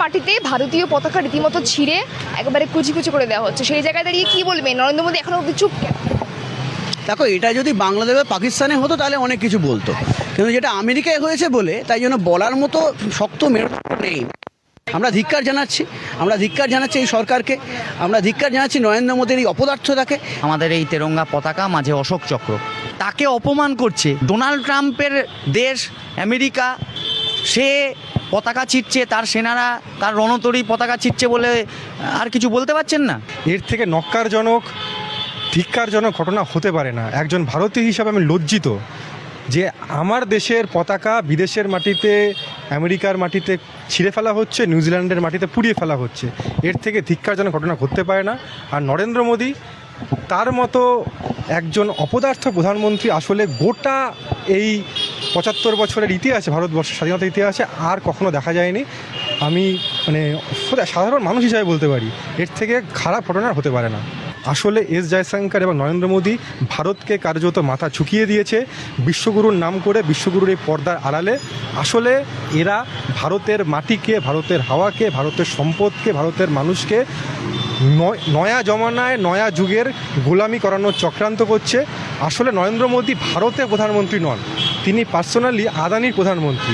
মাটিতে ভারতীয় পতাকা রীতিমতো ছিঁড়ে একেবারে কুচি কুচি করে দেওয়া হচ্ছে। সেই জায়গায় দাঁড়িয়ে কি বলবেন? নরেন্দ্র মোদী এখনো অব্দি চুপ কেন? দেখো, এটা যদি বাংলাদেশ বা পাকিস্তানে হতো তাহলে অনেক কিছু বলতো, কিন্তু যেটা আমেরিকায় হয়েছে বলে তাই জন্য বলার মতো শক্ত মেরুদণ্ড নেই। আমরা ধিক্কার জানাচ্ছি এই সরকারকে, আমরা ধিক্কার জানাচ্ছি নরেন্দ্র মোদীর এই অপদার্থতাকে। আমাদের এই তেরঙ্গা পতাকা মাঝে অশোক চক্র, তাকে অপমান করছে ডোনাল্ড ট্রাম্পের দেশ আমেরিকা। সে পতাকা ছিটছে, তার সেনারা তার রণতরী পতাকা ছিটছে বলে আর কিছু বলতে পারছেন না। এর থেকে নক্কারজনক ধিক্কারজনক ঘটনা হতে পারে না। একজন ভারতীয় হিসাবে আমি লজ্জিত যে আমার দেশের পতাকা বিদেশের মাটিতে, আমেরিকার মাটিতে ছিঁড়ে ফেলা হচ্ছে, নিউজিল্যান্ডের মাটিতে পুড়িয়ে ফেলা হচ্ছে। এর থেকে ধিক্কারজনক ঘটনা ঘটতে পারে না। আর নরেন্দ্র মোদী তার মতো একজন অপদার্থ প্রধানমন্ত্রী আসলে গোটা এই ৭৫ বছরের ইতিহাসে, ভারতবর্ষের স্বাধীনতা ইতিহাসে আর কখনো দেখা যায়নি। আমি সাধারণ মানুষ হিসাবে বলতে পারি এর থেকে খারাপ ঘটনা হতে পারে না। আসলে এস জয়শঙ্কর এবং নরেন্দ্র মোদী ভারতকে কার্যত মাথা ঝুঁকিয়ে দিয়েছে বিশ্বগুরুর নাম করে, বিশ্বগুরুর এই পর্দার আড়ালে। আসলে এরা ভারতের মাটিকে, ভারতের হাওয়াকে, ভারতের সম্পদকে, ভারতের মানুষকে নয়া জমানায়, নয়া যুগের গোলামি করানোর চক্রান্ত করছে। আসলে নরেন্দ্র মোদী ভারতের প্রধানমন্ত্রী নন, তিনি পার্সোনালি আদানির প্রধানমন্ত্রী।